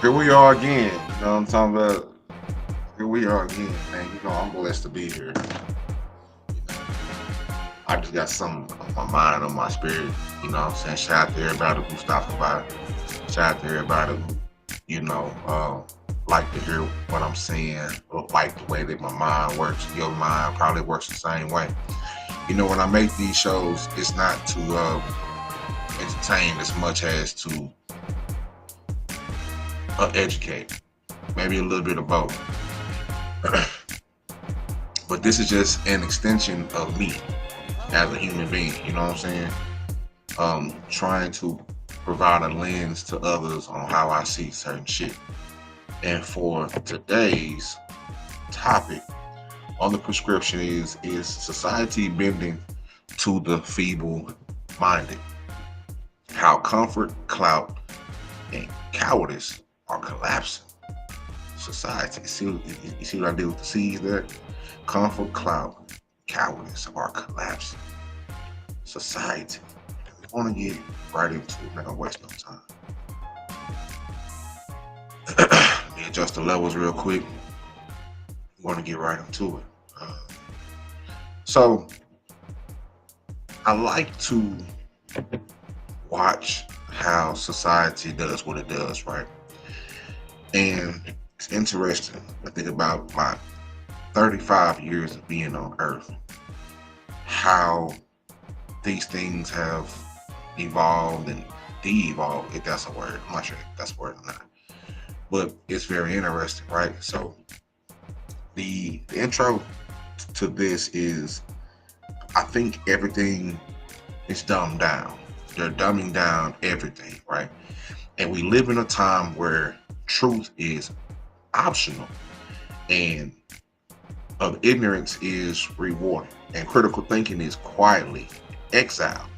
Here we are again. You know what I'm talking about? Here we are again, man. You know, I'm blessed to be here. You know, I just got something on my mind, on my spirit. You know what I'm saying? Shout out to everybody who stopping by. Shout out to everybody who, you know, like to hear what I'm saying, or like the way that my mind works. Your mind probably works the same way. You know, when I make these shows, it's not to entertain as much as to educate. Maybe a little bit of both. But this is just an extension of me as a human being. You know what I'm saying? Trying to provide a lens to others on how I see certain shit. And for today's topic on the prescription is society bending to the feeble-minded. How comfort, clout, and cowardice are collapsing society. You see what I did with the C's there? Comfort, clout, cowardice are collapsing society. I want to get right into it. Not gonna waste no time. Let me adjust the levels real quick. I want to get right into it. So I like to watch how society does what it does, right? And it's interesting. I think about my 35 years of being on Earth, how these things have evolved and de-evolved, if that's a word. I'm not sure if that's a word or not. But it's very interesting, right? So the intro to this is, I think everything is dumbed down. They're dumbing down everything, right? And we live in a time where truth is optional and of ignorance is rewarded and critical thinking is quietly exiled.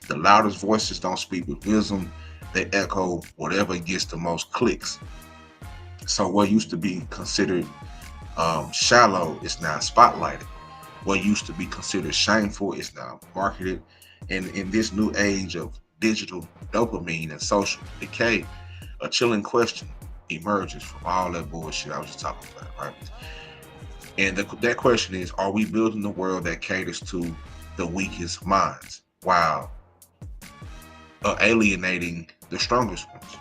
The loudest voices don't speak with wisdom, they echo whatever gets the most clicks. So what used to be considered shallow is now spotlighted. What used to be considered shameful is now marketed. And in this new age of digital dopamine and social decay, a chilling question emerges from all that bullshit I was just talking about, right? And that question is, are we building a world that caters to the weakest minds while alienating the strongest ones?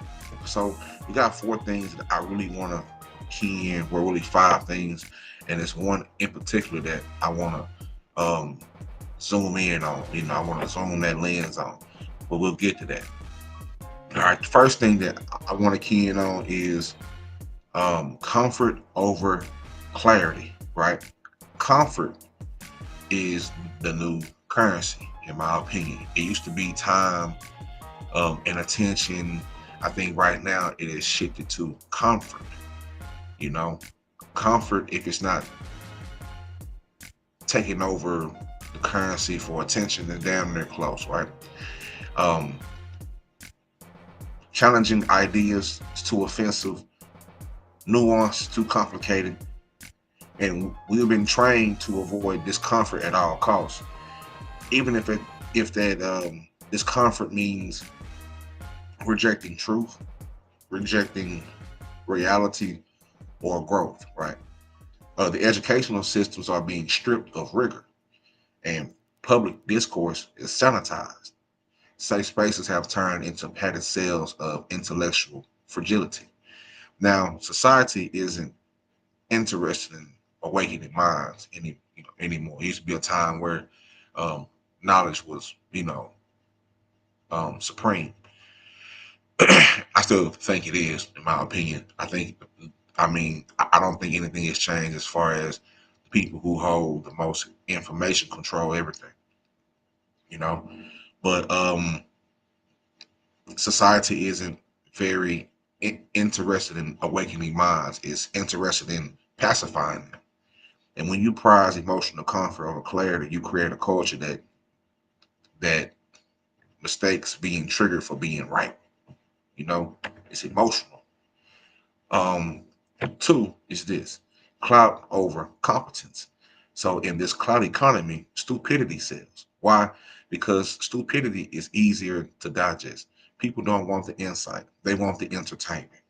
So we got four things that I really want to key in, or really five things, and it's one in particular that I want to zoom in on. You know, I want to zoom that lens on, but we'll get to that. All right, the first thing that I want to key in on is comfort over clarity, right? Comfort is the new currency, in my opinion. It used to be time and attention. I think right now it is shifted to comfort. You know, comfort, if it's not taking over the currency for attention, is damn near close, right? Um, Challenging ideas is too offensive, nuance too complicated, and we've been trained to avoid discomfort at all costs, even if that discomfort means rejecting truth, rejecting reality, or growth, right? The educational systems are being stripped of rigor, and public discourse is sanitized. Safe spaces have turned into padded cells of intellectual fragility. Now, society isn't interested in awakening minds anymore. It used to be a time where um, knowledge was, supreme. I still think it is, in my opinion. I don't think anything has changed as far as the people who hold the most information control everything, you know. But society isn't very interested in awakening minds. It's interested in pacifying them. And when you prize emotional comfort over clarity, you create a culture that mistakes being triggered for being right. You know, it's emotional. Um, Two is this: clout over competence. So in this clout economy, stupidity sells. Why? Because stupidity is easier to digest. People don't want the insight; they want the entertainment.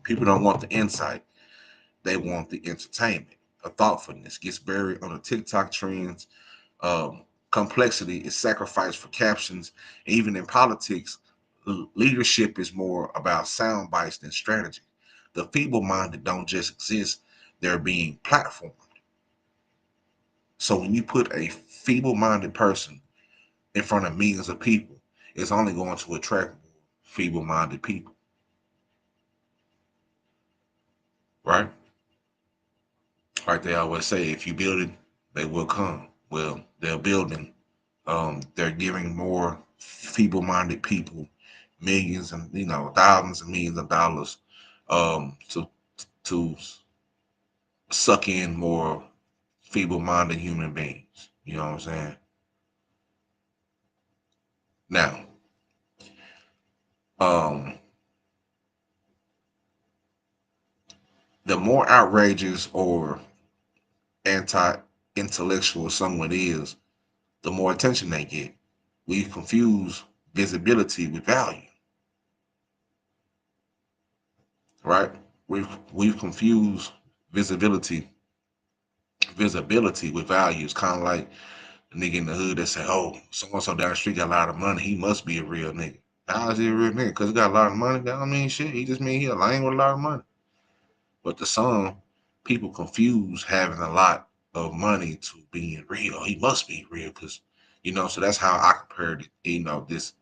People don't want the insight. They want the entertainment. A thoughtfulness gets buried on the TikTok trends. Complexity is sacrificed for captions. Even in politics, leadership is more about sound bites than strategy. The feeble-minded don't just exist, they're being platformed. So when you put a feeble-minded person in front of millions of people, it's only going to attract feeble-minded people, right? Like they always say, if you build it, they will come. Well, they're building. They're giving more feeble-minded people millions and thousands and millions of dollars to suck in more feeble-minded human beings. You know what I'm saying? Now, um, the more outrageous or anti-intellectual someone is, the more attention they get. We confuse visibility with value, right? We've confused visibility visibility with values, kind of like the nigga in the hood that say, "Oh, so and so down the street got a lot of money. He must be a real nigga." How is he a real nigga? Because he got a lot of money. That don't mean shit. He just mean he a lame with a lot of money. But to some people confuse having a lot of money to being real. He must be real because, so that's how I compared it, this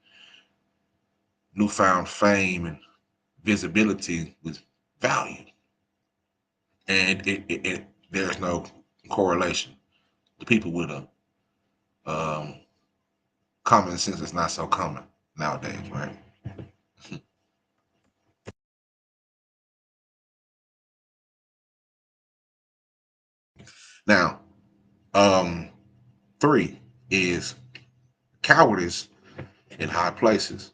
newfound fame and visibility with value. And there's no correlation. The people with a um, common sense is not so common nowadays, right? Now, um, three is cowardice in high places,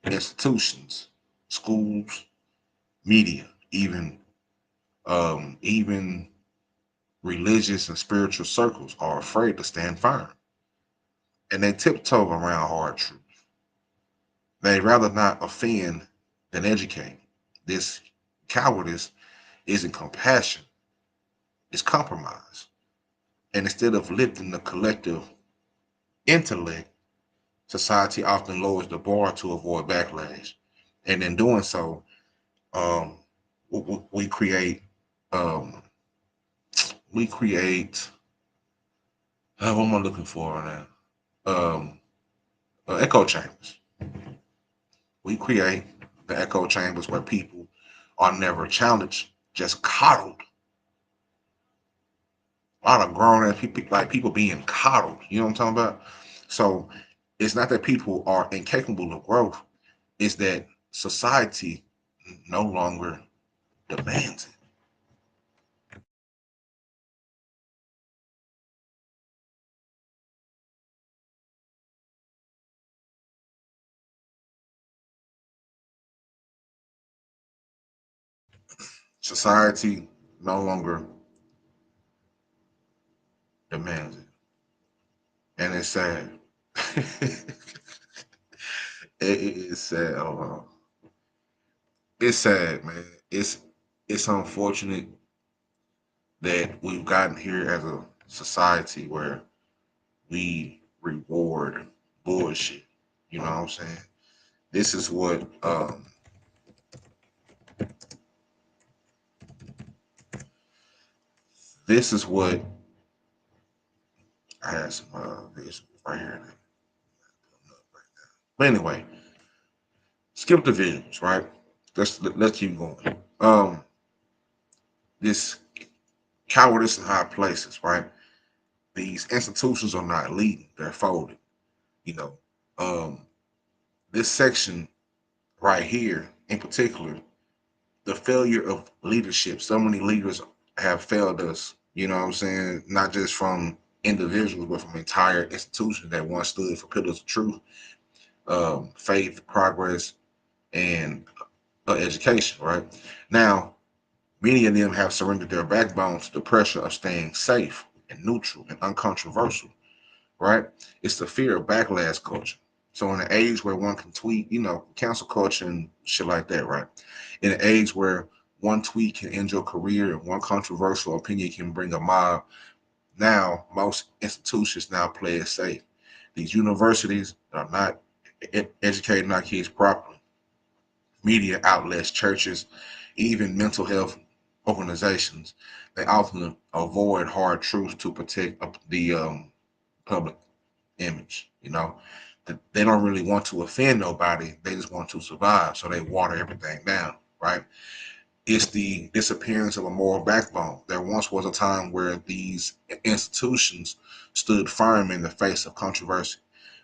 institutions, schools, media, even religious and spiritual circles are afraid to stand firm, and they tiptoe around hard truth. They rather not offend than educate. This cowardice isn't compassion; it's compromise. And instead of lifting the collective intellect, society often lowers the bar to avoid backlash. And in doing so, um, we create um, we create what am I looking for now? Um, echo chambers. We create the echo chambers where people are never challenged, just coddled. A lot of grown ass people, like people being coddled. You know what I'm talking about? So it's not that people are incapable of growth; it's that society no longer demands it. Society no longer demands it, and it's sad. It is sad. It's sad, man. It's unfortunate that we've gotten here as a society where we reward bullshit. You know what I'm saying? This is what this is what I had some visuals right here. But anyway, skip the visuals, right? Let's keep going. This cowardice in high places, right? These institutions are not leading; they're folding. You know, um, this section right here, in particular, the failure of leadership. So many leaders have failed us. You know what I'm saying? Not just from individuals, but from entire institutions that once stood for pillars of truth, faith, progress, and education. Right now, many of them have surrendered their backbone to the pressure of staying safe and neutral and uncontroversial. Right? It's the fear of backlash culture. So in an age where one can tweet, cancel culture and shit like that, right? In an age where one tweet can end your career and one controversial opinion can bring a mob, now most institutions now play it safe. These universities are not educating our kids properly. Media outlets, churches, even mental health organizations, they often avoid hard truths to protect the public image. They don't really want to offend nobody. They just want to survive. So they water everything down, right? It's the disappearance of a moral backbone. There once was a time where these institutions stood firm in the face of controversy.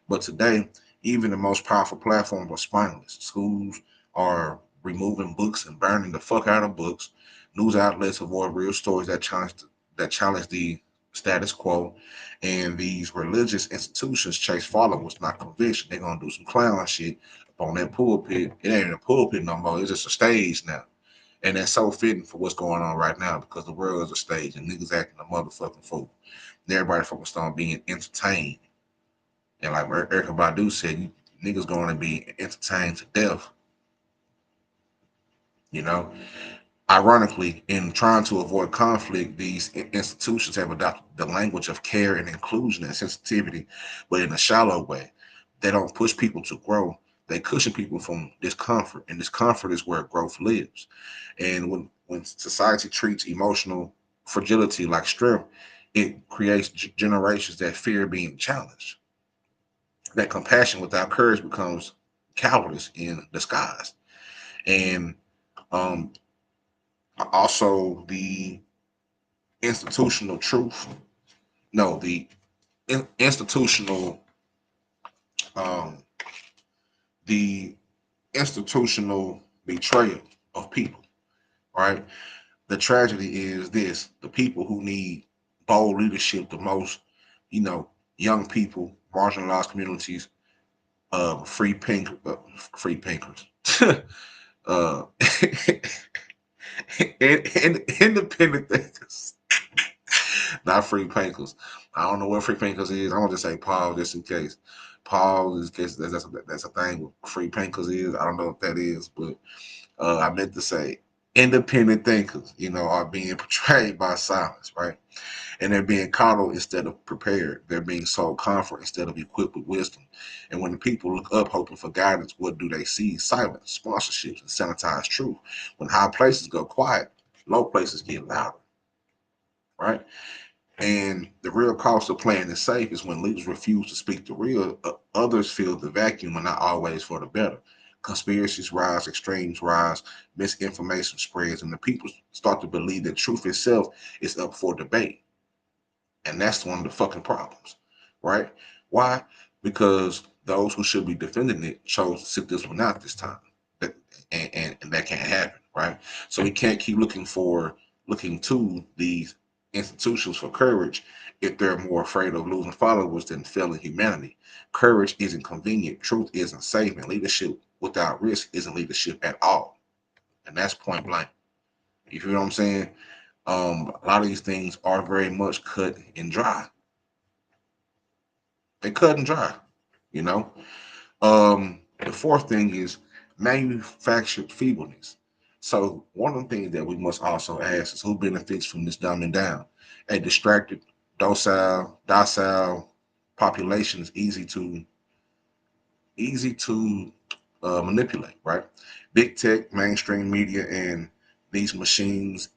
But today, even the most powerful platforms are spineless. Schools are removing books and burning the fuck out of books. News outlets avoid real stories that challenge the status quo. And these religious institutions chase followers, not conviction. They're gonna do some clown shit up on that pulpit. It ain't a pulpit no more. It's just a stage now. And that's so fitting for what's going on right now because the world is a stage and niggas acting a motherfucking fool. And everybody focused on being entertained. And like Erica Badu said, niggas going to be entertained to death. You know, ironically, in trying to avoid conflict, these institutions have adopted the language of care and inclusion and sensitivity, but in a shallow way. They don't push people to grow. They cushion people from discomfort, and discomfort is where growth lives. And when society treats emotional fragility like strength, it creates generations that fear being challenged. That compassion without courage becomes cowardice in disguise. And um, also the institutional truth, no, the institutional, um, the institutional betrayal of people, right? The tragedy is this: the people who need bold leadership the most, young people, marginalized communities, free pinkers, uh, independent thinkers, not free pinkers. I don't know what free pinkers is. I'm gonna just say Paul just in case. Paul is case that's a thing. What free pinkers is. I don't know what that is, but I meant to say independent thinkers, are being portrayed by silence, right? And they're being coddled instead of prepared. They're being sold comfort instead of equipped with wisdom. And when the people look up hoping for guidance, what do they see? Silence, sponsorships, and sanitized truth. When high places go quiet, low places get louder, right? And the real cost of playing it safe is when leaders refuse to speak the real, others fill the vacuum and not always for the better. Conspiracies rise, extremes rise, misinformation spreads, and the people start to believe that truth itself is up for debate. And that's one of the fucking problems, right? Why? Because those who should be defending it chose to sit this one out this time. And that can't happen, right? So we can't keep looking to these institutions for courage if they're more afraid of losing followers than failing humanity. Courage isn't convenient, truth isn't safe, and leadership without risk isn't leadership at all. And that's point blank. You feel what I'm saying? A lot of these things are very much cut and dry. They cut and dry, you know. The fourth thing is manufactured feebleness. So one of the things that we must also ask is who benefits from this dumbing down. A distracted, docile population is easy to manipulate, right? Big tech, mainstream media, and these machines,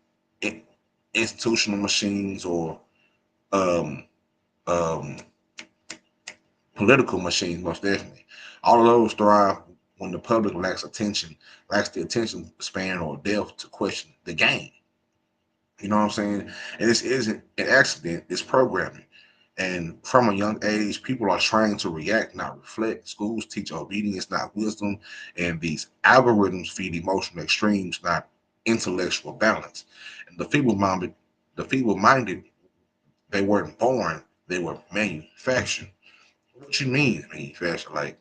institutional machines, or um, um, political machines, most definitely. All of those thrive when the public lacks the attention span or depth to question the game. You know what I'm saying? And this isn't an accident, it's programming. And from a young age, people are trained to react, not reflect. Schools teach obedience, not wisdom. And these algorithms feed emotional extremes, not intellectual balance. And the feeble-minded, they weren't born, they were manufactured. What you mean manufactured?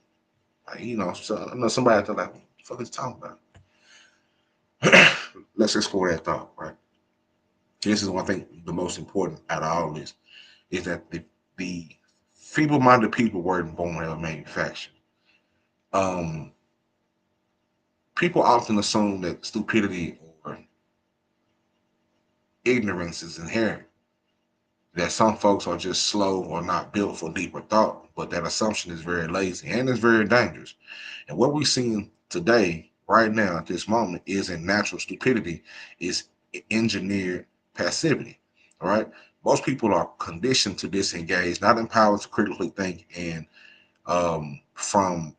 So I know somebody thought like, what the fuck is he talking about? Let's explore that thought, right? This is one thing the most important out of all this is that the feeble-minded people weren't born, they were manufactured. Um, People often assume that stupidity or ignorance is inherent, that some folks are just slow or not built for deeper thought, but that assumption is very lazy and is very dangerous. And what we're seeing today, right now, at this moment, isn't natural stupidity, is engineered passivity. All right. Most people are conditioned to disengage, not empowered to critically think, and from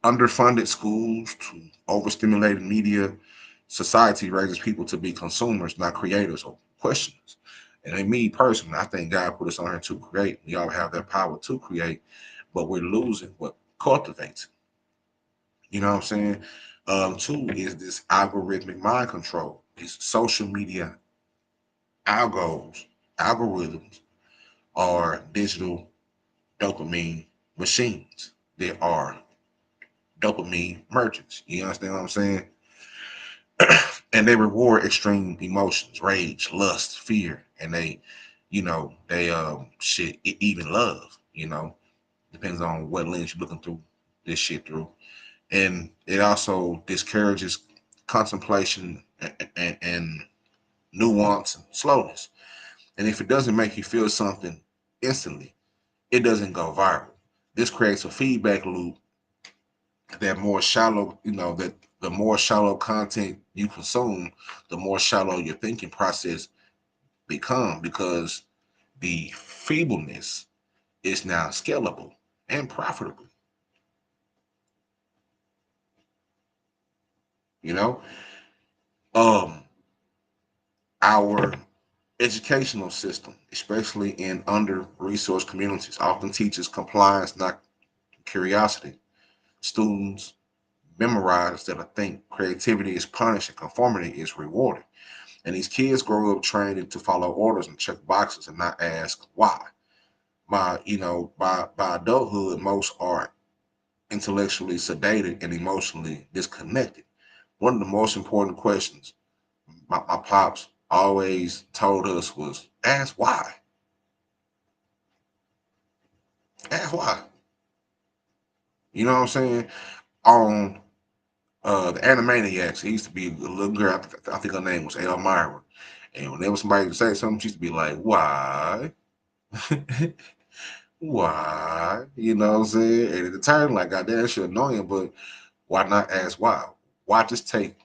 underfunded schools to overstimulated media, society raises people to be consumers, not creators or questioners. And in me personally, I think God put us on here to create. We all have that power to create, but we're losing what cultivates. You know what I'm saying? Two is this algorithmic mind control. These social media algorithms are digital dopamine machines. They are dopamine merchants. You understand what I'm saying? And they reward extreme emotions, rage, lust, fear, and even love. Depends on what lens you're looking through this shit through. And it also discourages contemplation and nuance and slowness. And if it doesn't make you feel something instantly, it doesn't go viral. This creates a feedback loop that more shallow, that the more shallow content you consume, the more shallow your thinking process become, because the feebleness is now scalable and profitable. You know, um, our educational system, especially in under-resourced communities, often teaches compliance, not curiosity. Students memorize that I think creativity is punished and conformity is rewarded. And these kids grow up trained to follow orders and check boxes and not ask why. By adulthood, most are intellectually sedated and emotionally disconnected. One of the most important questions my pops always told us was ask why. Ask why. You know what I'm saying? On the Animaniacs, it used to be a little girl, I think her name was Elmira. And whenever somebody would say something, she used to be like, why? Why? You know what I'm saying? And at the time, like, goddamn, shit annoying, but why not ask why? Why just take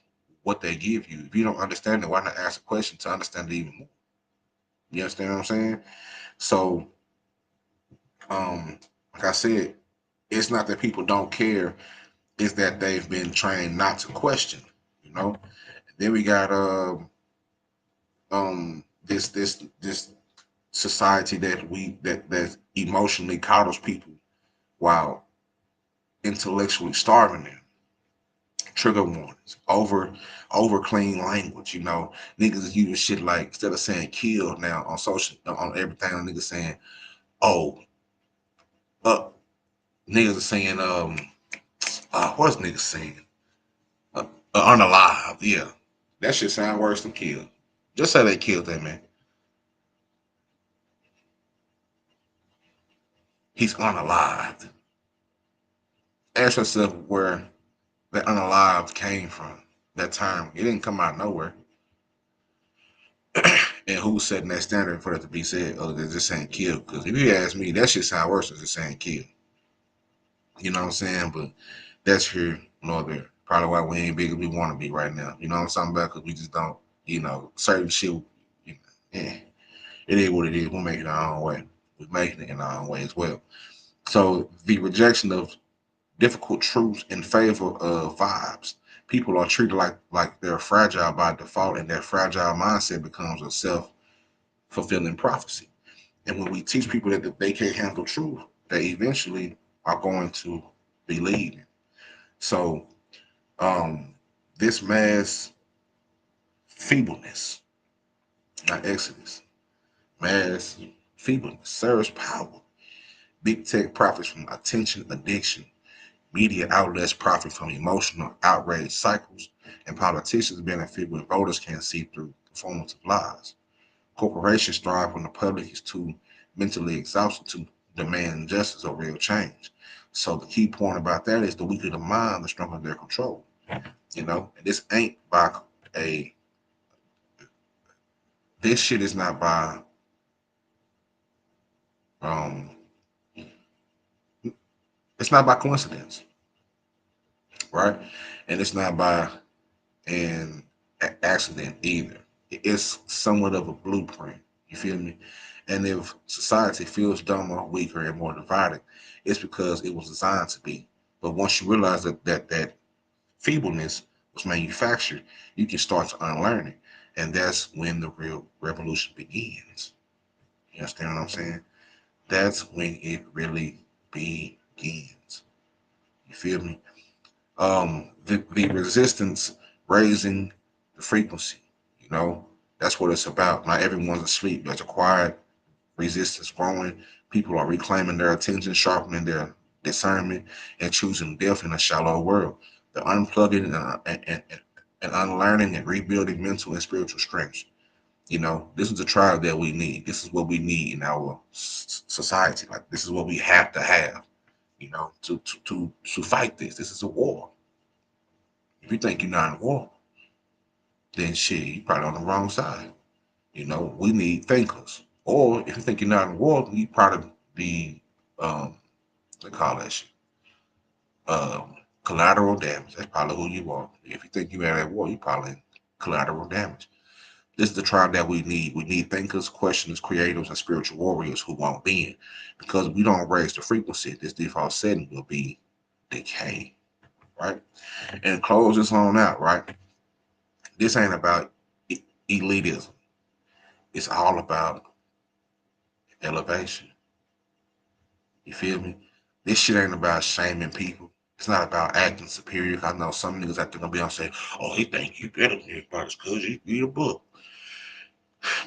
what they give you? If you don't understand it, why not ask a question to understand it even more? You understand what I'm saying? So, like I said, it's not that people don't care, it's that they've been trained not to question, you know? Then we got this society that emotionally coddles people while intellectually starving them. Trigger warnings, over clean language. Niggas is using shit like, instead of saying kill now on social, on everything, niggas saying, oh, uh, niggas are saying, what's niggas saying? Unalive, yeah. That shit sound worse than kill. Just say they killed that man. He's unalived. Ask yourself where that unalived came from. That term, it didn't come out of nowhere. And who's setting that standard for that to be said other than just saying kill? Because if you ask me, that shit sound worse than just saying kill. You know what I'm saying? But that's here nor there. Probably why we ain't big as we want to be right now. You know what I'm talking about? Because we just don't, certain shit, yeah, it is what it is. We'll make it our own way. We're making it in our own way as well. So the rejection of difficult truths in favor of vibes. People are treated like they're fragile by default, and that fragile mindset becomes a self-fulfilling prophecy. And when we teach people that they can't handle truth, they eventually are going to believe it. So this mass feebleness, not exodus, mass feebleness serves power. Big tech profits from attention addiction. Media outlets profit from emotional outrage cycles, and politicians benefit when voters can't see through performative lies. Corporations thrive when the public is too mentally exhausted to demand justice or real change. So the key point about that is the weaker the mind, the stronger their control. You know, and this ain't by a this shit is not by um it's not by coincidence, right? And it's not by an accident either. It's somewhat of a blueprint. You feel me? And if society feels dumber, weaker, and more divided, it's because it was designed to be. But once you realize that feebleness was manufactured, you can start to unlearn it. And that's when the real revolution begins. You understand what I'm saying? That's when it really begins. You feel me? The resistance raising the frequency, you know, that's what it's about. Not everyone's asleep. There's a quiet resistance growing. People are reclaiming their attention, sharpening their discernment, and choosing death in a shallow world. The unplugging and unlearning and rebuilding mental and spiritual strengths. You know, this is the tribe that we need. This is what we need in our society. Like, this is what we have to have, you know, to fight this. This is a war. If you think you're not in war, then shit, you're probably on the wrong side. You know, we need thinkers. Or if you think you're not in war, you probably be they call that shit. Collateral damage. That's probably who you are. If you think you're at war, you probably in collateral damage. This is the tribe that we need. We need thinkers, questioners, creators, and spiritual warriors who won't bend. Because we don't raise the frequency, this default setting will be decay. Right? And close this on out, right? This ain't about elitism. It's all about elevation. You feel me? This shit ain't about shaming people. It's not about acting superior. I know some niggas out there gonna be on say, oh, he think you better than everybody because you read a book.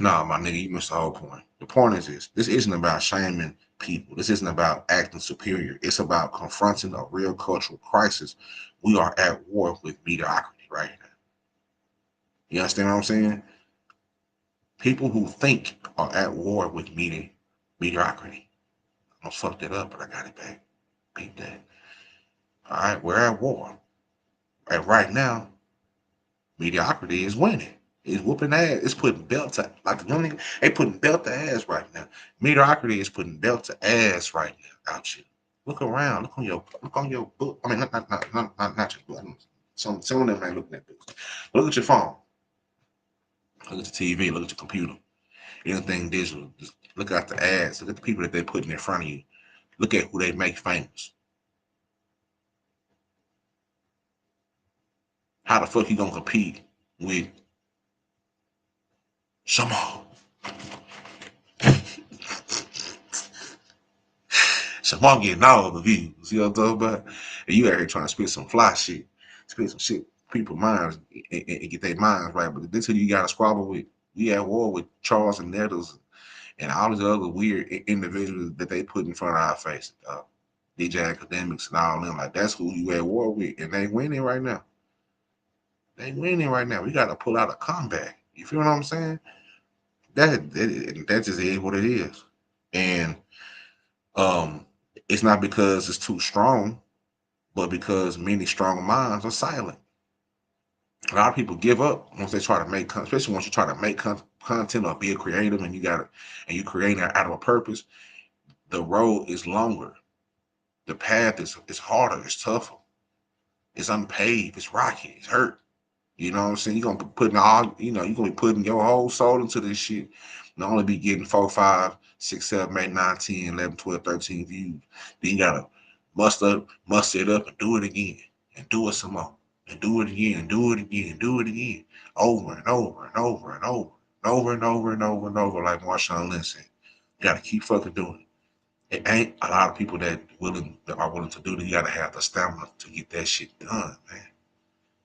Nah, my nigga, you missed the whole point. The point is this. This isn't about shaming people. This isn't about acting superior. It's about confronting a real cultural crisis. We are at war with mediocrity right now. You understand what I'm saying? People who think are at war with mediocrity. I almost fucked it up, but I got it back. Beat that. All right, we're at war. And right now, mediocrity is winning. It's whooping ass. It's putting belt to like the young nigga. They putting belt to ass right now. Mediocrity is putting belt to ass right now. Out here. Look around. Look on your book. I mean, not your book. Some of them ain't looking at books. Look at your phone. Look at the TV. Look at your computer. Anything digital. Just look at the ads. Look at the people that they putting in front of you. Look at who they make famous. How the fuck you gonna compete with Shamal? Shamal getting all the views. You know what I'm talking about? And you out here trying to spit some fly shit, spit some shit, people's minds and get their minds right. But this who you got to squabble with. We at war with Charles and Nettles and all these other weird individuals that they put in front of our face. DJ Academics and all them. Like, that's who you at war with. And they winning right now. They winning right now. We got to pull out a comeback. You feel what I'm saying? That just is what it is. And um, it's not because it's too strong, but because many strong minds are silent. A lot of people give up once they try to make, especially once you try to make content or be a creative, and you create it out of a purpose. The road is longer. The path is harder. It's tougher. It's unpaved. It's rocky. It's hurt. You know what I'm saying? You're gonna be putting all, you're gonna be putting your whole soul into this shit. Not only be getting 4, 5, 6, 7, 8, 9, 10, 11, 12, 13 views. Then you gotta muster it up and do it again. And do it some more. And do it again and do it again and do it again. Over and over and over and over. And over and over and over and over, like Marshawn Lynch said. You gotta keep fucking doing it. It ain't a lot of people that are willing to do that. You gotta have the stamina to get that shit done, man.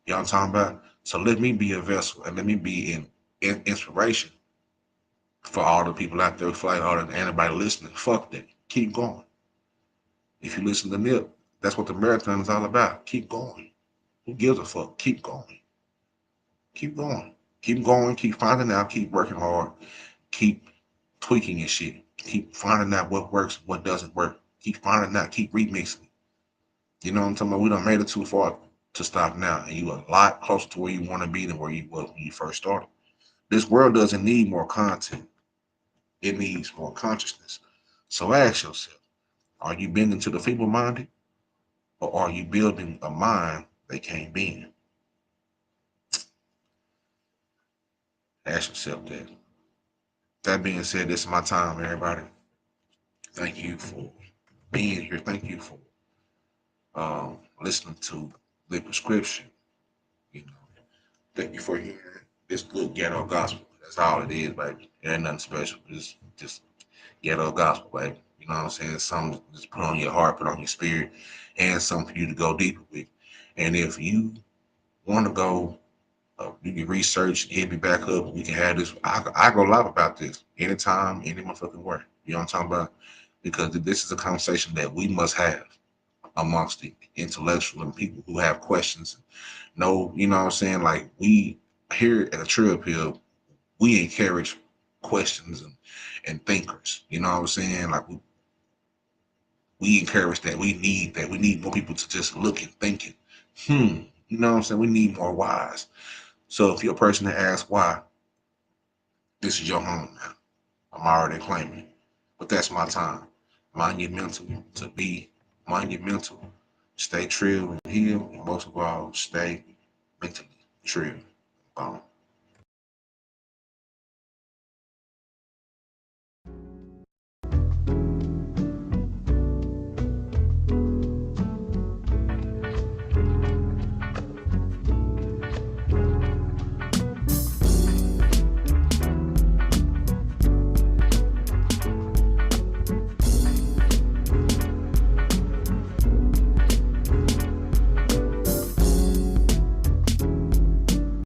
You know what I'm talking about? So let me be a vessel and let me be in inspiration for all the people out there, for like all the anybody listening. Fuck that. Keep going. If you listen to Nip, that's what the marathon is all about. Keep going. Who gives a fuck? Keep going. Keep going. Keep going. Keep finding out. Keep working hard. Keep tweaking your shit. Keep finding out what works and what doesn't work. Keep finding out, keep remixing. You know what I'm talking about? We done made it too far to stop now. And you a lot closer to where you want to be than where you was when you first started. This world doesn't need more content. It needs more consciousness. So ask yourself, are you bending to the feeble-minded? Or are you building a mind they can't bend? Ask yourself that. That being said, this is my time, everybody. Thank you for being here. Thank you for listening to the prescription. You know, thank you for hearing this good ghetto gospel. That's all it is, baby. It ain't nothing special. It's just ghetto gospel, baby. You know what I'm saying? Something just put on your heart, put on your spirit, and something for you to go deeper with. And if you want to go, you can research, hit me back up. We can have this. I go live about this anytime, any motherfucking way. You know what I'm talking about? Because this is a conversation that we must have amongst the intellectual and people who have questions. No, you know what I'm saying? Like we here at the TRILL PILL, we encourage questions and thinkers. You know what I'm saying? Like we encourage that. We need that. We need more people to just look and think it. You know what I'm saying? We need more whys. So if you're a person that asks why, this is your home now. I'm already claiming. But that's my time. Mind your mental to be, mind your mental. Stay trill and heal, and most of all, stay mentally trill.